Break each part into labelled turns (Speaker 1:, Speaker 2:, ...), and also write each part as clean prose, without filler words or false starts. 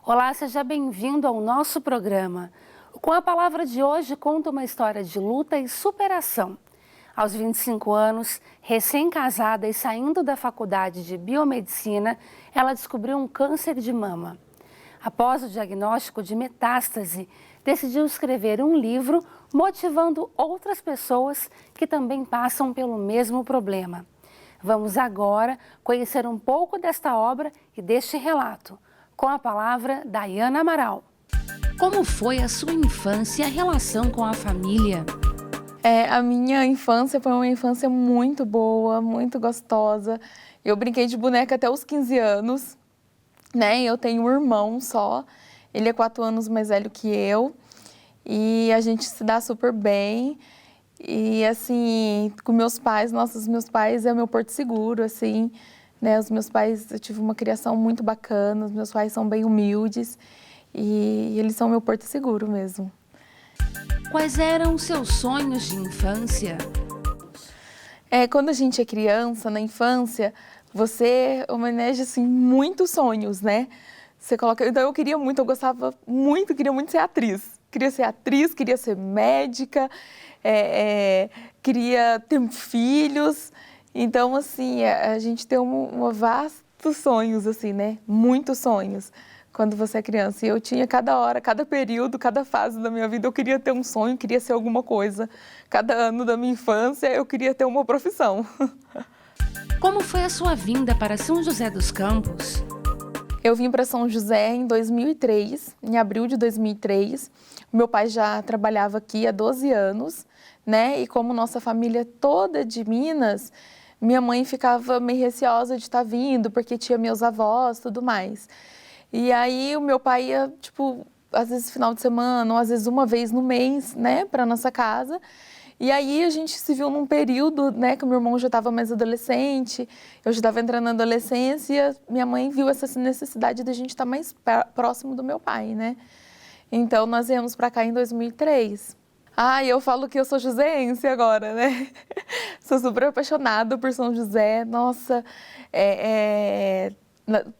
Speaker 1: Olá, seja bem-vindo ao nosso programa. Com a palavra de hoje, conta uma história de luta e superação. Aos 25 anos, recém-casada e saindo da faculdade de biomedicina, ela descobriu um câncer de mama. Após o diagnóstico de metástase, decidiu escrever um livro motivando outras pessoas que também passam pelo mesmo problema. Vamos agora conhecer um pouco desta obra e deste relato. Com a palavra, Daiana Amaral. Como foi a sua infância e a relação com a família?
Speaker 2: A minha infância foi uma infância muito boa, muito gostosa. Eu brinquei de boneca até os 15 anos, né? Eu tenho um irmão só, ele é 4 anos mais velho que eu e a gente se dá super bem. E assim, com meus pais, os meus pais é o meu porto seguro, assim, né? Os meus pais, eu tive uma criação muito bacana, os meus pais são bem humildes e eles são meu porto seguro mesmo.
Speaker 1: Quais eram os seus sonhos de infância?
Speaker 2: Quando a gente é criança, na infância, você homenageia, assim, muitos sonhos, né? Você coloca... Então, eu gostava muito, queria muito ser atriz. Queria ser atriz, queria ser médica, queria ter filhos. Então, assim, a gente tem vastos sonhos, assim, né? Muitos sonhos quando você é criança. E eu tinha cada hora, cada período, cada fase da minha vida, eu queria ter um sonho, queria ser alguma coisa. Cada ano da minha infância, eu queria ter uma profissão.
Speaker 1: Como foi a sua vinda para São José dos Campos?
Speaker 2: Eu vim para São José em 2003, em abril de 2003. Meu pai já trabalhava aqui há 12 anos, né? E como nossa família toda de Minas, minha mãe ficava meio receosa de estar vindo, porque tinha meus avós e tudo mais. E aí o meu pai ia, tipo, às vezes final de semana, ou às vezes uma vez no mês, né, para nossa casa. E aí a gente se viu num período, né, que o meu irmão já estava mais adolescente, eu já estava entrando na adolescência, e minha mãe viu essa necessidade de a gente estar mais próximo do meu pai, né? Então nós viemos para cá em 2003. Eu falo que eu sou joseense agora, né? Sou super apaixonada por São José. Nossa,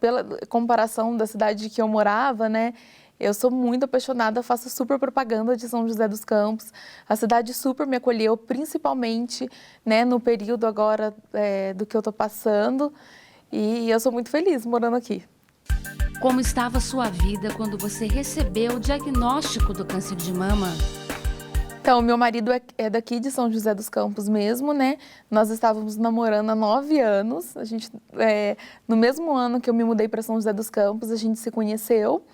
Speaker 2: pela comparação da cidade que eu morava, né? Eu sou muito apaixonada, faço super propaganda de São José dos Campos. A cidade super me acolheu, principalmente, né, no período agora do que eu tô passando. E eu sou muito feliz morando aqui.
Speaker 1: Como estava a sua vida quando você recebeu o diagnóstico do câncer de mama?
Speaker 2: Então, meu marido é daqui de São José dos Campos mesmo, né? Nós estávamos namorando há 9 anos. A gente, no mesmo ano que eu me mudei para São José dos Campos, a gente se conheceu.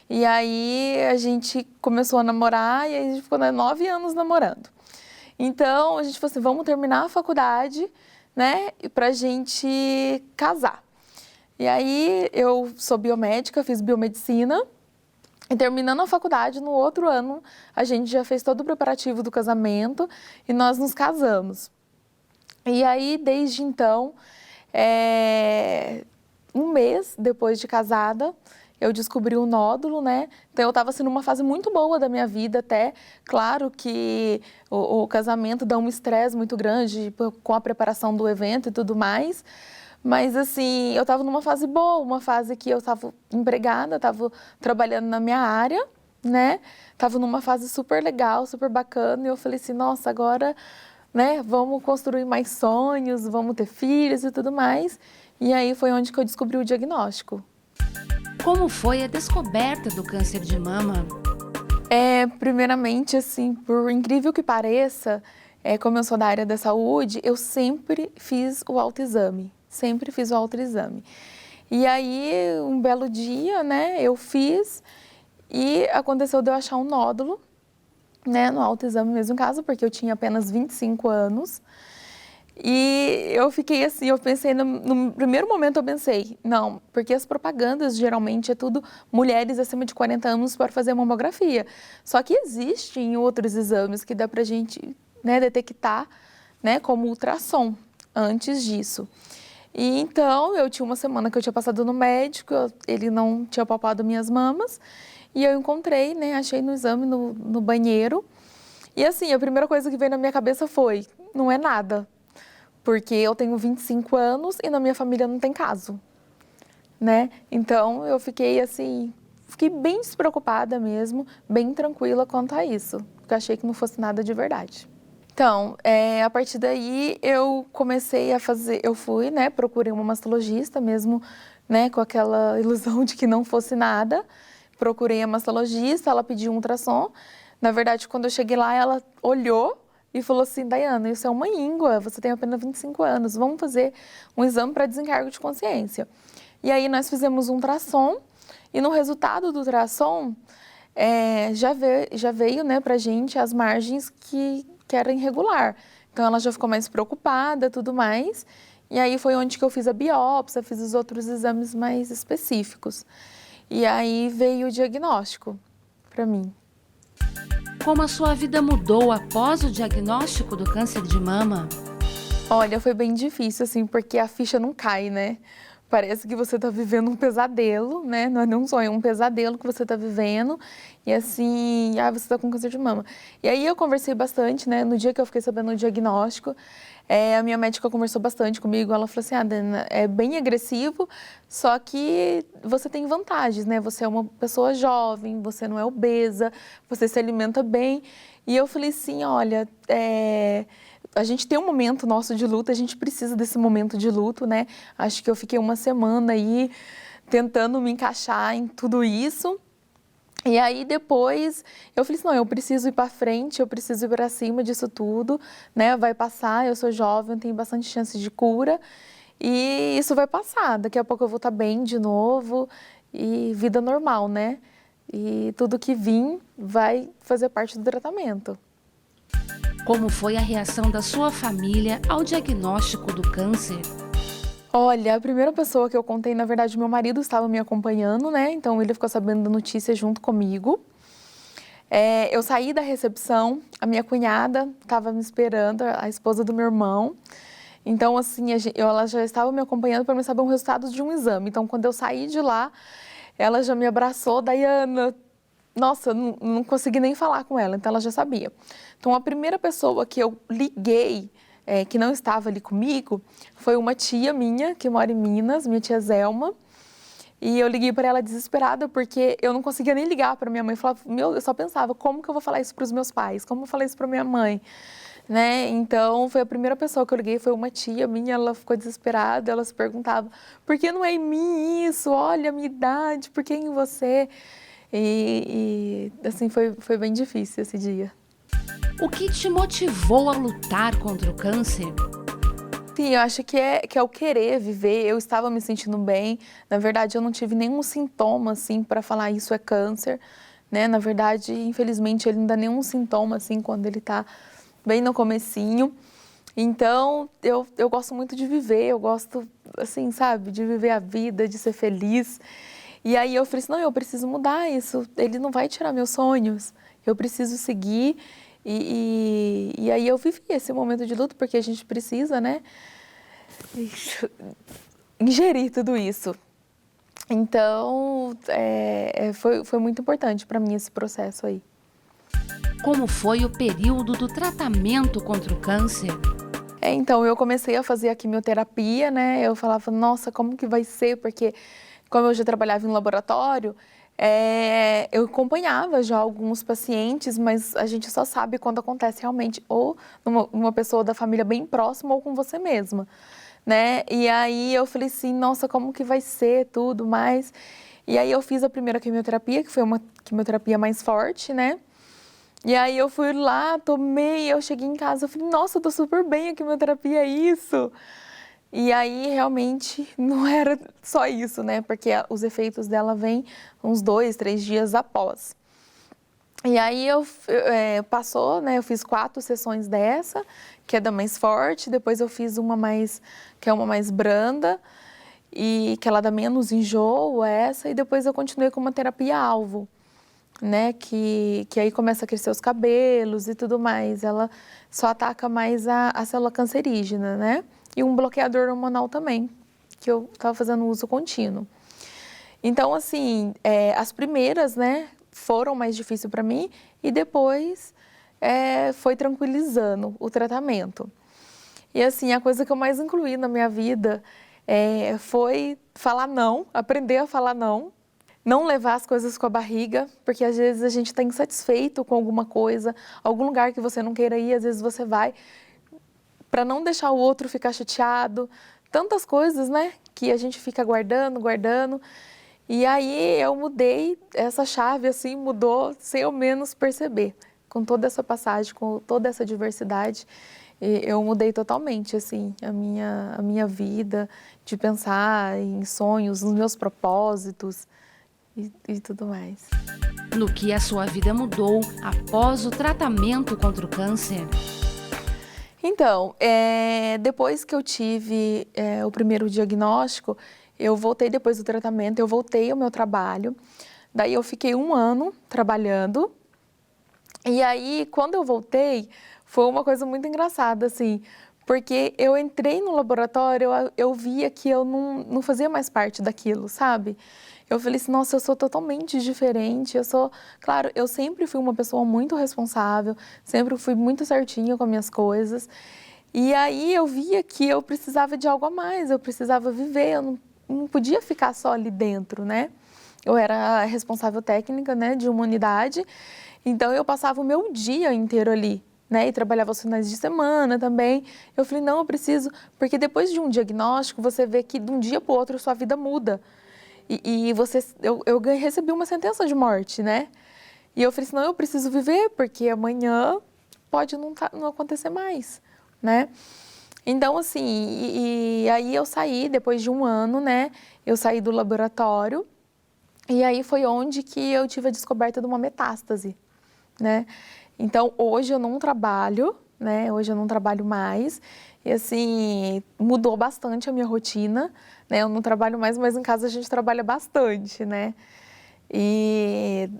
Speaker 2: E aí a gente começou a namorar e aí a gente ficou 9 anos namorando. Então, a gente falou assim, vamos terminar a faculdade, né? Pra gente casar. E aí eu sou biomédica, fiz biomedicina. E terminando a faculdade, no outro ano, a gente já fez todo o preparativo do casamento e nós nos casamos. E aí, desde então, um mês depois de casada, eu descobri um nódulo, né? Então, eu estava assim, numa fase muito boa da minha vida até. Claro que o casamento dá um estresse muito grande com a preparação do evento e tudo mais. Mas, assim, eu estava numa fase boa, uma fase que eu estava empregada, estava trabalhando na minha área, né? Estava numa fase super legal, super bacana. E eu falei assim, nossa, agora, né, vamos construir mais sonhos, vamos ter filhos e tudo mais. E aí foi onde que eu descobri o diagnóstico.
Speaker 1: Como foi a descoberta do câncer de mama?
Speaker 2: Primeiramente, assim, por incrível que pareça, como eu sou da área da saúde, eu sempre fiz o autoexame. Sempre fiz o autoexame. E aí, um belo dia, né, eu fiz e aconteceu de eu achar um nódulo, né, no autoexame mesmo em casa, porque eu tinha apenas 25 anos. E eu fiquei assim, eu pensei, no primeiro momento eu pensei, não, porque as propagandas geralmente é tudo mulheres acima de 40 anos para fazer mamografia. Só que existem outros exames que dá pra gente, né, detectar, né, como ultrassom antes disso. E então, eu tinha uma semana que eu tinha passado no médico, ele não tinha palpado minhas mamas, e eu encontrei, né, achei no exame no banheiro. E assim, a primeira coisa que veio na minha cabeça foi, não é nada, porque eu tenho 25 anos e na minha família não tem caso, né? Então, eu fiquei assim, fiquei bem despreocupada mesmo, bem tranquila quanto a isso, porque eu achei que não fosse nada de verdade. Então, a partir daí eu comecei a fazer, eu fui, né, procurei uma mastologista mesmo, né, com aquela ilusão de que não fosse nada. Procurei a mastologista, ela pediu um ultrassom. Na verdade, quando eu cheguei lá, ela olhou e falou assim: Daiana, isso é uma íngua, você tem apenas 25 anos, vamos fazer um exame para desencargo de consciência. E aí nós fizemos um ultrassom e no resultado do ultrassom já veio, né, pra gente as margens que era irregular. Então ela já ficou mais preocupada, tudo mais. E aí foi onde que eu fiz a biópsia, fiz os outros exames mais específicos. E aí veio o diagnóstico para mim.
Speaker 1: Como a sua vida mudou após o diagnóstico do câncer de mama?
Speaker 2: Olha, foi bem difícil, assim, porque a ficha não cai, né? Parece que você está vivendo um pesadelo, né? Não é nem um sonho, é um pesadelo que você está vivendo. E assim, você está com câncer de mama. E aí eu conversei bastante, né? No dia que eu fiquei sabendo o diagnóstico, a minha médica conversou bastante comigo. Ela falou assim: Dana, é bem agressivo, só que você tem vantagens, né? Você é uma pessoa jovem, você não é obesa, você se alimenta bem. E eu falei assim: olha, a gente tem um momento nosso de luto, a gente precisa desse momento de luto, né? Acho que eu fiquei uma semana aí tentando me encaixar em tudo isso. E aí depois eu falei assim: não, eu preciso ir para frente, eu preciso ir para cima disso tudo, né? Vai passar, eu sou jovem, tenho bastante chance de cura e isso vai passar. Daqui a pouco eu vou estar bem de novo e vida normal, né? E tudo que vir vai fazer parte do tratamento.
Speaker 1: Como foi a reação da sua família ao diagnóstico do câncer?
Speaker 2: Olha, a primeira pessoa que eu contei, na verdade, meu marido estava me acompanhando, né? Então ele ficou sabendo da notícia junto comigo. Eu saí da recepção, a minha cunhada estava me esperando, a esposa do meu irmão. Então, assim, ela já estava me acompanhando para me saber o resultado de um exame. Então, quando eu saí de lá, ela já me abraçou: Daiana. Nossa, não consegui nem falar com ela, então ela já sabia. Então, a primeira pessoa que eu liguei, que não estava ali comigo, foi uma tia minha, que mora em Minas, minha tia Zelma. E eu liguei para ela desesperada, porque eu não conseguia nem ligar para minha mãe. Eu só pensava: como que eu vou falar isso para os meus pais? Como eu vou falar isso para minha mãe? Né? Então, foi a primeira pessoa que eu liguei, foi uma tia minha. Ela ficou desesperada, ela se perguntava: por que não é em mim isso? Olha a minha idade, por que em você? E assim, foi bem difícil esse dia.
Speaker 1: O que te motivou a lutar contra o câncer?
Speaker 2: Sim, eu acho que é o querer viver. Eu estava me sentindo bem. Na verdade, eu não tive nenhum sintoma, assim, para falar isso é câncer, né? Na verdade, infelizmente, ele não dá nenhum sintoma, assim, quando ele está bem no comecinho. Então, eu gosto muito de viver. Eu gosto, assim, sabe, de viver a vida, de ser feliz. E aí eu falei assim: não, eu preciso mudar isso. Ele não vai tirar meus sonhos. Eu preciso seguir. E aí eu vivi esse momento de luto, porque a gente precisa, né, ingerir tudo isso. Então, foi muito importante para mim esse processo aí.
Speaker 1: Como foi o período do tratamento contra o câncer?
Speaker 2: Então, eu comecei a fazer a quimioterapia, né, eu falava: nossa, como que vai ser? Porque como eu já trabalhava em laboratório, eu acompanhava já alguns pacientes, mas a gente só sabe quando acontece realmente ou numa pessoa da família bem próxima ou com você mesma, né? E aí eu falei assim: nossa, como que vai ser tudo mais? E aí eu fiz a primeira quimioterapia, que foi uma quimioterapia mais forte, né? E aí eu fui lá, tomei, eu cheguei em casa, eu falei: nossa, eu tô super bem, a quimioterapia é isso. E aí, realmente, não era só isso, né? Porque os efeitos dela vêm uns 2, 3 dias após. E aí, passou, né? Eu fiz 4 sessões dessa, que é da mais forte. Depois eu fiz que é uma mais branda, e que ela dá menos enjoo, essa. E depois eu continuei com uma terapia-alvo, né? Que aí começa a crescer os cabelos e tudo mais. Ela só ataca mais a célula cancerígena, né? E um bloqueador hormonal também, que eu estava fazendo uso contínuo. Então, assim, as primeiras, né, foram mais difíceis para mim e depois foi tranquilizando o tratamento. E, assim, a coisa que eu mais incluí na minha vida foi falar não, aprender a falar não. não levar as coisas com a barriga, porque às vezes a gente está insatisfeito com alguma coisa, algum lugar que você não queira ir, às vezes você vai, para não deixar o outro ficar chateado, tantas coisas, né, que a gente fica guardando, guardando. E aí eu mudei, essa chave assim mudou sem eu menos perceber. Com toda essa passagem, com toda essa diversidade, eu mudei totalmente assim a minha vida, de pensar em sonhos, nos meus propósitos e tudo mais.
Speaker 1: No que a sua vida mudou após o tratamento contra o câncer?
Speaker 2: Então, depois que eu tive o primeiro diagnóstico, eu voltei depois do tratamento, eu voltei ao meu trabalho. Daí eu fiquei 1 ano trabalhando. E aí, quando eu voltei, foi uma coisa muito engraçada, assim, porque eu entrei no laboratório, eu via que eu não fazia mais parte daquilo, sabe? Eu falei assim, nossa, eu sou totalmente diferente, claro, eu sempre fui uma pessoa muito responsável, sempre fui muito certinha com as minhas coisas. E aí eu via que eu precisava de algo a mais, eu precisava viver, eu não podia ficar só ali dentro, né? Eu era responsável técnica, né, de uma unidade, então eu passava o meu dia inteiro ali, né, e trabalhava os finais de semana também. Eu falei, não, eu preciso, porque depois de um diagnóstico, você vê que de um dia para o outro sua vida muda. Eu recebi uma sentença de morte, né? E eu falei assim, não, eu preciso viver, porque amanhã pode não acontecer mais, né? Então, assim, e aí eu saí, depois de 1 ano, né? Eu saí do laboratório, e aí foi onde que eu tive a descoberta de uma metástase, né? Então, hoje eu não trabalho, né? Hoje eu não trabalho mais. E, assim, mudou bastante a minha rotina, né? Eu não trabalho mais, mas em casa a gente trabalha bastante, né? E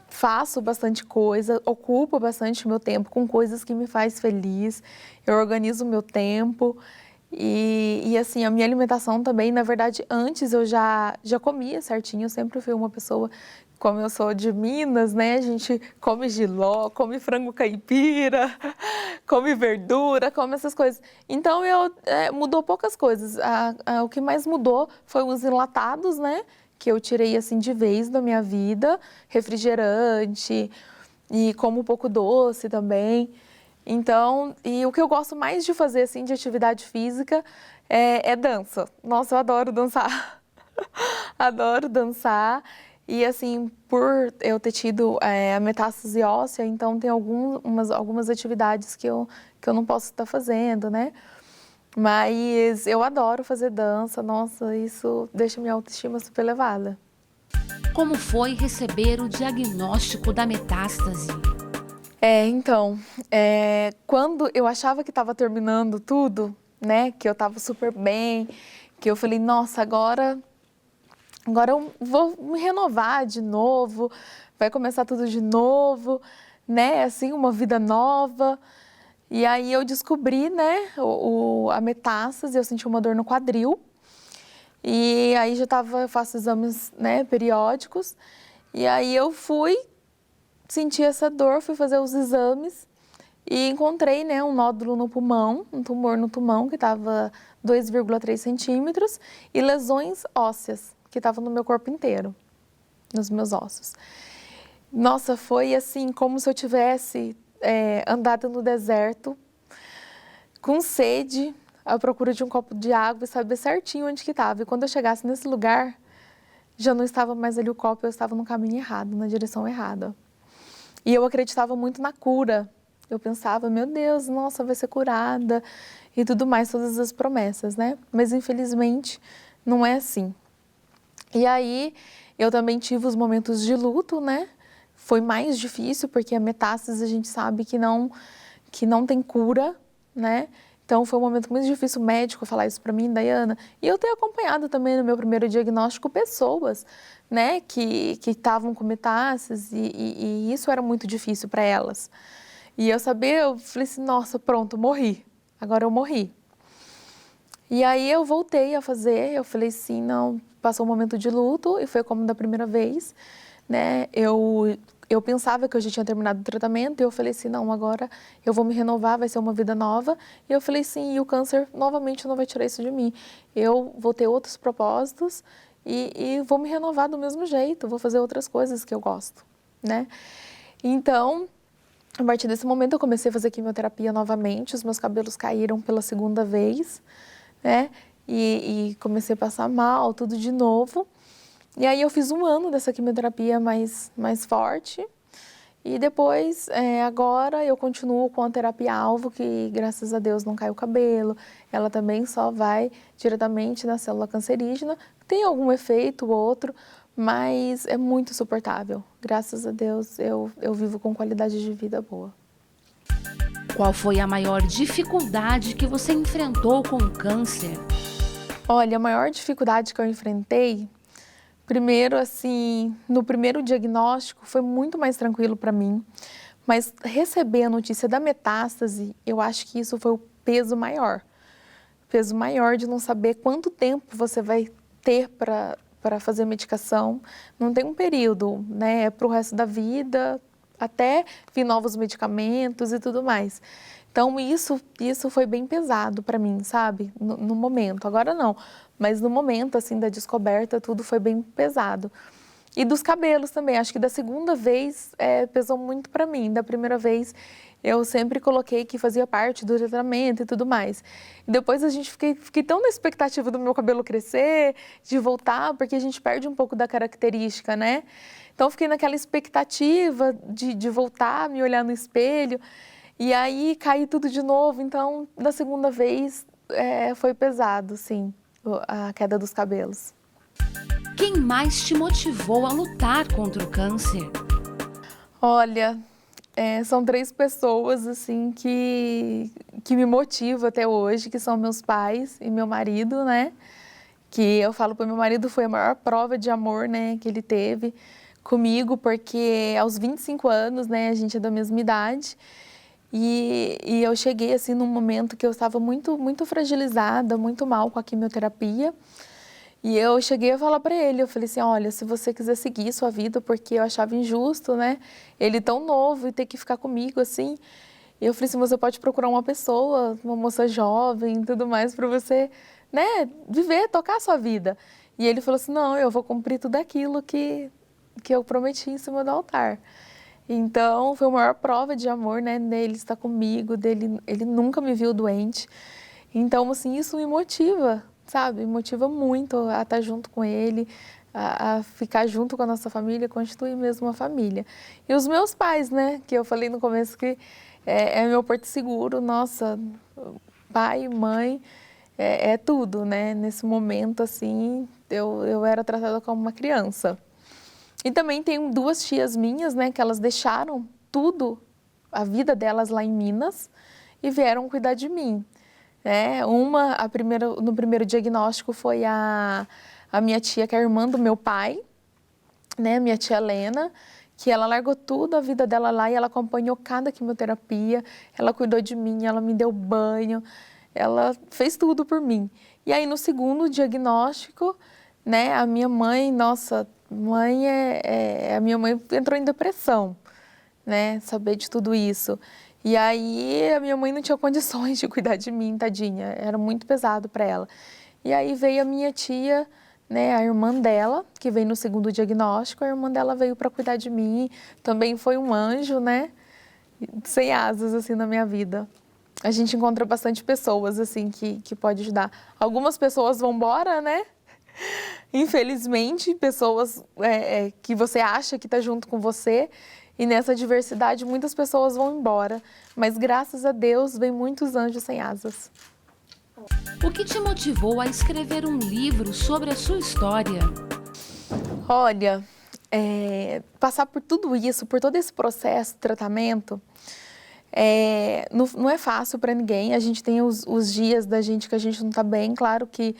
Speaker 2: faço bastante coisa, ocupo bastante o meu tempo com coisas que me faz feliz. Eu organizo o meu tempo. E assim, a minha alimentação também, na verdade, antes eu já comia certinho, eu sempre fui uma pessoa, como eu sou de Minas, né, a gente come jiló, come frango caipira, come verdura, come essas coisas. Então, mudou poucas coisas, o que mais mudou foi os enlatados, né, que eu tirei assim de vez da minha vida, refrigerante e como um pouco doce também. Então, e o que eu gosto mais de fazer, assim, de atividade física é dança. Nossa, eu adoro dançar. Adoro dançar. E, assim, por eu ter tido a metástase óssea, então tem algumas atividades que eu não posso estar fazendo, né? Mas eu adoro fazer dança. Nossa, isso deixa minha autoestima super elevada.
Speaker 1: Como foi receber o diagnóstico da metástase?
Speaker 2: Então, quando eu achava que estava terminando tudo, né, que eu estava super bem, que eu falei, nossa, agora eu vou me renovar de novo, vai começar tudo de novo, né, assim, uma vida nova. E aí eu descobri, né, a metástase, eu senti uma dor no quadril, e aí eu faço exames, né, periódicos, e aí eu senti essa dor, fui fazer os exames e encontrei, né, um nódulo no pulmão, um tumor no pulmão que estava 2,3 centímetros e lesões ósseas que estavam no meu corpo inteiro, nos meus ossos. Nossa, foi assim como se eu tivesse andado no deserto com sede, à procura de um copo de água e saber certinho onde que estava. E quando eu chegasse nesse lugar, já não estava mais ali o copo, eu estava no caminho errado, na direção errada. E eu acreditava muito na cura. Eu pensava, meu Deus, nossa, vai ser curada e tudo mais, todas as promessas, né? Mas infelizmente não é assim. E aí eu também tive os momentos de luto, né? Foi mais difícil porque a metástase a gente sabe que não tem cura, né? Então foi um momento muito difícil o médico falar isso para mim, Daiana. E eu tenho acompanhado também no meu primeiro diagnóstico pessoas, né, que estavam com metástases e isso era muito difícil para elas. E eu falei assim, nossa, pronto, morri. Agora eu morri. E aí eu voltei a fazer, eu falei assim, não, passou um momento de luto e foi como da primeira vez, né? Eu pensava que eu já tinha terminado o tratamento e eu falei assim, não, agora eu vou me renovar, vai ser uma vida nova. E eu falei assim, e o câncer novamente não vai tirar isso de mim. Eu vou ter outros propósitos e vou me renovar do mesmo jeito, vou fazer outras coisas que eu gosto, né? Então, a partir desse momento eu comecei a fazer quimioterapia novamente, os meus cabelos caíram pela segunda vez, né? E comecei a passar mal, tudo de novo. E aí eu fiz 1 ano dessa quimioterapia mais forte. E depois, agora eu continuo com a terapia-alvo, que graças a Deus não cai o cabelo. Ela também só vai diretamente na célula cancerígena. Tem algum efeito ou outro, mas é muito suportável. Graças a Deus eu vivo com qualidade de vida boa.
Speaker 1: Qual foi a maior dificuldade que você enfrentou com o câncer?
Speaker 2: Olha, a maior dificuldade que eu enfrentei, primeiro, assim, no primeiro diagnóstico foi muito mais tranquilo para mim, mas receber a notícia da metástase, eu acho que isso foi o peso maior. O peso maior de não saber quanto tempo você vai ter para fazer medicação. Não tem um período, né? É para o resto da vida, até vir novos medicamentos e tudo mais. Então, isso foi bem pesado para mim, sabe? No momento. Agora não, mas no momento, assim, da descoberta, tudo foi bem pesado. E dos cabelos também. Acho que da segunda vez pesou muito para mim. Da primeira vez, eu sempre coloquei que fazia parte do tratamento e tudo mais. E depois fiquei tão na expectativa do meu cabelo crescer, de voltar, porque a gente perde um pouco da característica, né? Então, fiquei naquela expectativa de voltar, me olhar no espelho. E aí, caí tudo de novo. Então, da segunda vez, foi pesado, sim, a queda dos cabelos.
Speaker 1: Quem mais te motivou a lutar contra o câncer?
Speaker 2: Olha, são 3 pessoas, assim, que me motivam até hoje, que são meus pais e meu marido, né? Que eu falo para meu marido, foi a maior prova de amor, né, que ele teve comigo, porque aos 25 anos, né, a gente é da mesma idade, e eu cheguei, assim, num momento que eu estava muito, muito fragilizada, muito mal com a quimioterapia, e eu cheguei a falar para ele, eu falei assim, olha, se você quiser seguir sua vida, porque eu achava injusto, né, ele tão novo e ter que ficar comigo, assim, e eu falei assim, você pode procurar uma pessoa, uma moça jovem e tudo mais, para você, né, viver, tocar a sua vida. E ele falou assim, não, eu vou cumprir tudo aquilo que eu prometi em cima do altar. Então, foi a maior prova de amor, né, dele estar comigo, ele nunca me viu doente. Então, assim, isso me motiva, sabe? Me motiva muito a estar junto com ele, a ficar junto com a nossa família, constituir mesmo uma família. E os meus pais, né, que eu falei no começo que é meu porto seguro, nossa, pai, mãe, é tudo, né? Nesse momento, assim, eu era tratada como uma criança. E também tenho 2 tias minhas, né, que elas deixaram tudo, a vida delas lá em Minas, e vieram cuidar de mim. No primeiro diagnóstico foi a minha tia, que é a irmã do meu pai, né, minha tia Helena, que ela largou tudo a vida dela lá e ela acompanhou cada quimioterapia, ela cuidou de mim, ela me deu banho, ela fez tudo por mim. E aí no segundo diagnóstico, né, a minha mãe, nossa, a minha mãe entrou em depressão, né, saber de tudo isso. E aí a minha mãe não tinha condições de cuidar de mim, tadinha, era muito pesado para ela. E aí veio a minha tia, né, a irmã dela, que veio no segundo diagnóstico, a irmã dela veio para cuidar de mim, também foi um anjo, né, sem asas, assim, na minha vida. A gente encontra bastante pessoas, assim, que pode ajudar. Algumas pessoas vão embora, né, infelizmente, pessoas que você acha que está junto com você, e nessa diversidade muitas pessoas vão embora, mas graças a Deus vem muitos anjos sem asas.
Speaker 1: O que te motivou a escrever um livro sobre a sua história?
Speaker 2: Olha, passar por tudo isso, por todo esse processo de tratamento, não é fácil para ninguém. A gente tem os dias da gente que a gente não está bem. Claro que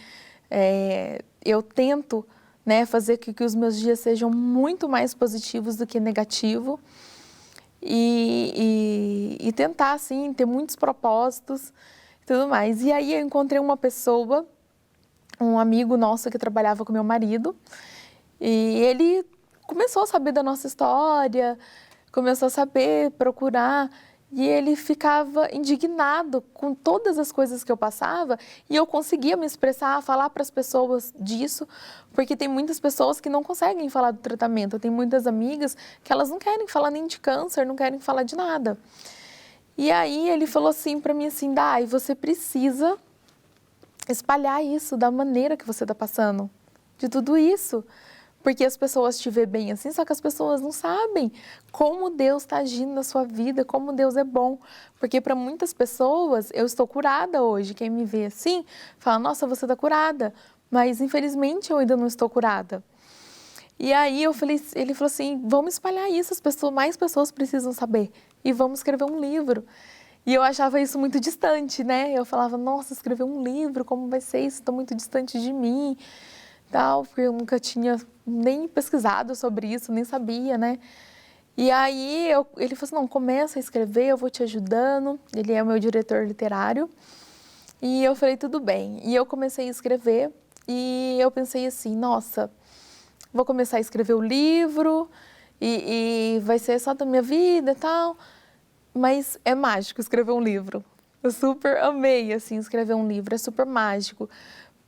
Speaker 2: eu tento, né, fazer que os meus dias sejam muito mais positivos do que negativos e tentar, assim, ter muitos propósitos e tudo mais. E aí eu encontrei uma pessoa, um amigo nosso que trabalhava com meu marido, e ele começou a saber da nossa história, começou a saber, procurar, E ele ficava indignado com todas as coisas que eu passava e eu conseguia me expressar, falar para as pessoas disso, porque tem muitas pessoas que não conseguem falar do tratamento. Eu tenho muitas amigas que elas não querem falar nem de câncer, não querem falar de nada. E aí ele falou assim para mim assim, Dai, você precisa espalhar isso da maneira que você está passando, de tudo isso. Porque as pessoas te veem bem assim, só que as pessoas não sabem como Deus está agindo na sua vida, como Deus é bom. Porque para muitas pessoas, eu estou curada hoje. Quem me vê assim, fala, nossa, você está curada. Mas infelizmente eu ainda não estou curada. E aí ele falou assim, vamos espalhar isso, mais pessoas precisam saber. E vamos escrever um livro. E eu achava isso muito distante, né? Eu falava, nossa, escrever um livro, como vai ser isso? Estou muito distante de mim. Tal, porque eu nunca tinha nem pesquisado sobre isso, nem sabia, né? E aí ele falou assim, não, começa a escrever, eu vou te ajudando. Ele é o meu diretor literário. E eu falei, tudo bem. E eu comecei a escrever e eu pensei assim, nossa, vou começar a escrever o livro e vai ser só da minha vida e tal. Mas é mágico escrever um livro. Eu super amei, assim, escrever um livro, é super mágico.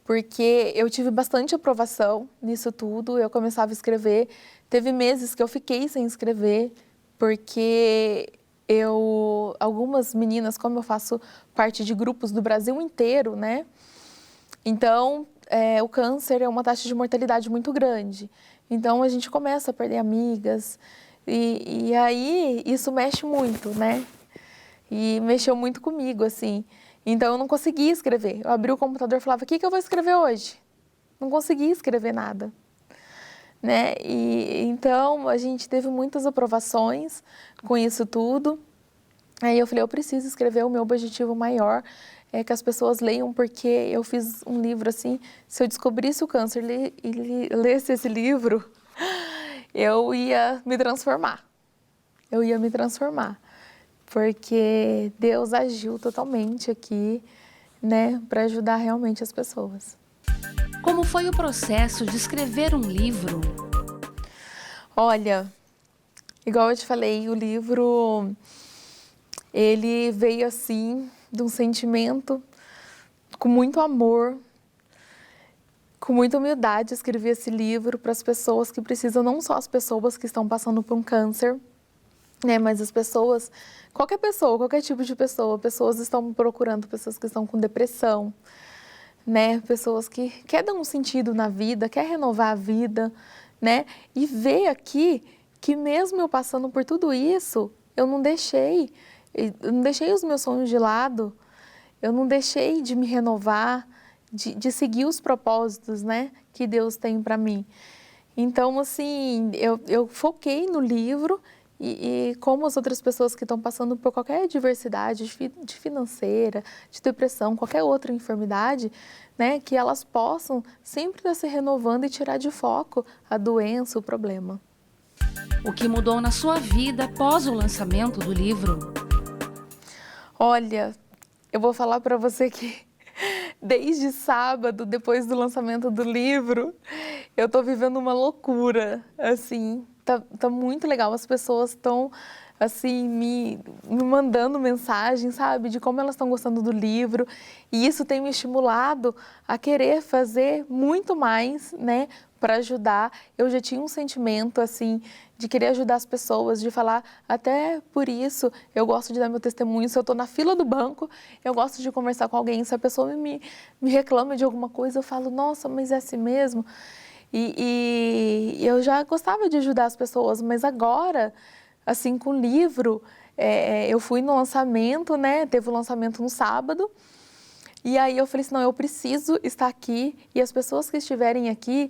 Speaker 2: Porque eu tive bastante aprovação nisso tudo, eu começava a escrever. Teve meses que eu fiquei sem escrever, porque algumas meninas, como eu faço parte de grupos do Brasil inteiro, né? Então, o câncer é uma taxa de mortalidade muito grande. Então, a gente começa a perder amigas, e aí isso mexe muito, né? E mexeu muito comigo, assim. Então, eu não conseguia escrever. Eu abri o computador e falava, o que eu vou escrever hoje? Não conseguia escrever nada, né? E então, a gente teve muitas aprovações com isso tudo. Aí eu falei, eu preciso escrever, o meu objetivo maior é que as pessoas leiam, porque eu fiz um livro assim, se eu descobrisse o câncer e lesse esse livro, eu ia me transformar. Eu ia me transformar. Porque Deus agiu totalmente aqui, né, para ajudar realmente as pessoas.
Speaker 1: Como foi o processo de escrever um livro?
Speaker 2: Olha, igual eu te falei, o livro, ele veio assim, de um sentimento, com muito amor, com muita humildade, escrevi esse livro para as pessoas que precisam, não só as pessoas que estão passando por um câncer, né, mas as pessoas, qualquer pessoa, qualquer tipo de pessoa, pessoas estão procurando, pessoas que estão com depressão, né, pessoas que querem dar um sentido na vida, quer renovar a vida, né, e ver aqui que mesmo eu passando por tudo isso, eu não deixei os meus sonhos de lado, eu não deixei de me renovar, de seguir os propósitos, né, que Deus tem para mim. Então, assim, eu foquei no livro. E como as outras pessoas que estão passando por qualquer adversidade de financeira, de depressão, qualquer outra enfermidade, né, que elas possam sempre estar se renovando e tirar de foco a doença, o problema.
Speaker 1: O que mudou na sua vida após o lançamento do livro?
Speaker 2: Olha, eu vou falar para você que desde sábado, depois do lançamento do livro, eu estou vivendo uma loucura, assim. Tá muito legal, as pessoas estão assim me mandando mensagem, sabe, de como elas estão gostando do livro, e isso tem me estimulado a querer fazer muito mais, né, para ajudar. Eu já tinha um sentimento assim de querer ajudar as pessoas, de falar, até por isso eu gosto de dar meu testemunho. Se eu estou na fila do banco, eu gosto de conversar com alguém, se a pessoa me reclama de alguma coisa, eu falo, nossa, mas é assim mesmo? E eu já gostava de ajudar as pessoas, mas agora, assim, com o livro, eu fui no lançamento, né? Teve o lançamento no sábado. E aí eu falei assim, não, eu preciso estar aqui e as pessoas que estiverem aqui,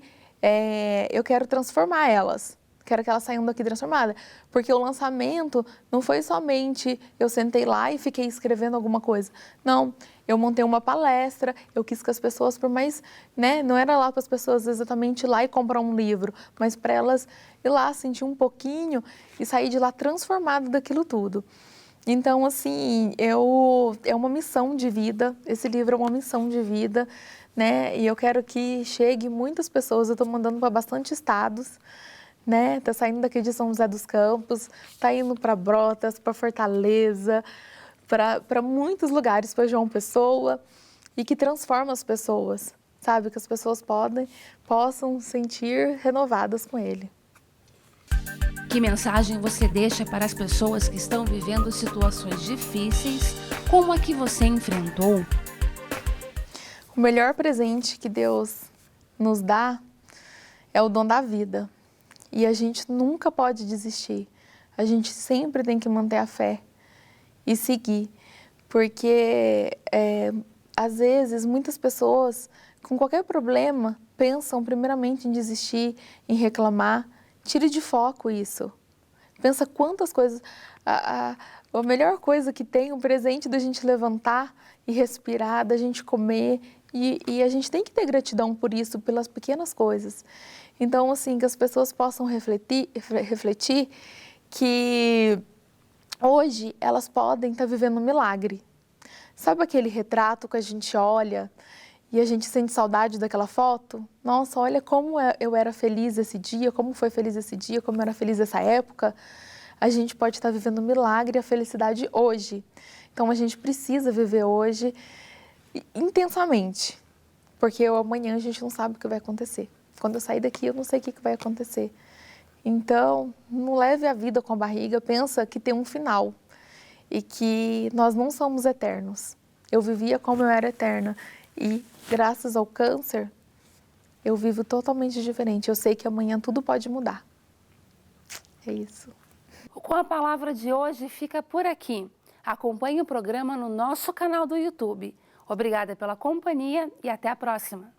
Speaker 2: eu quero transformar elas. Quero que elas saiam daqui transformadas. Porque o lançamento não foi somente eu sentei lá e fiquei escrevendo alguma coisa. Não, eu montei uma palestra, eu quis que as pessoas, por mais, né, não era lá para as pessoas exatamente ir lá e comprar um livro, mas para elas ir lá, sentir um pouquinho e sair de lá transformado daquilo tudo. Então, assim, é uma missão de vida, esse livro é uma missão de vida, né, e eu quero que chegue muitas pessoas, eu estou mandando para bastante estados, né? Tá saindo daqui de São José dos Campos, tá indo para Brotas, para Fortaleza, para muitos lugares, para João Pessoa, e que transforma as pessoas, sabe? Que as pessoas possam sentir renovadas com ele.
Speaker 1: Que mensagem você deixa para as pessoas que estão vivendo situações difíceis, como a que você enfrentou?
Speaker 2: O melhor presente que Deus nos dá é o dom da vida. E a gente nunca pode desistir. A gente sempre tem que manter a fé e seguir. Porque, às vezes, muitas pessoas, com qualquer problema, pensam primeiramente em desistir, em reclamar. Tire de foco isso. Pensa quantas coisas... A melhor coisa que tem, o presente da gente levantar e respirar, da gente comer. E a gente tem que ter gratidão por isso, pelas pequenas coisas. Então, assim, que as pessoas possam refletir que hoje elas podem estar vivendo um milagre. Sabe aquele retrato que a gente olha e a gente sente saudade daquela foto? Nossa, olha como eu era feliz esse dia, como foi feliz esse dia, como eu era feliz essa época. A gente pode estar vivendo um milagre e a felicidade hoje. Então, a gente precisa viver hoje intensamente, porque amanhã a gente não sabe o que vai acontecer. Quando eu sair daqui, eu não sei o que vai acontecer. Então, não leve a vida com a barriga, pensa que tem um final e que nós não somos eternos. Eu vivia como eu era eterna e, graças ao câncer, eu vivo totalmente diferente. Eu sei que amanhã tudo pode mudar. É isso.
Speaker 1: Com a palavra de hoje fica por aqui. Acompanhe o programa no nosso canal do YouTube. Obrigada pela companhia e até a próxima.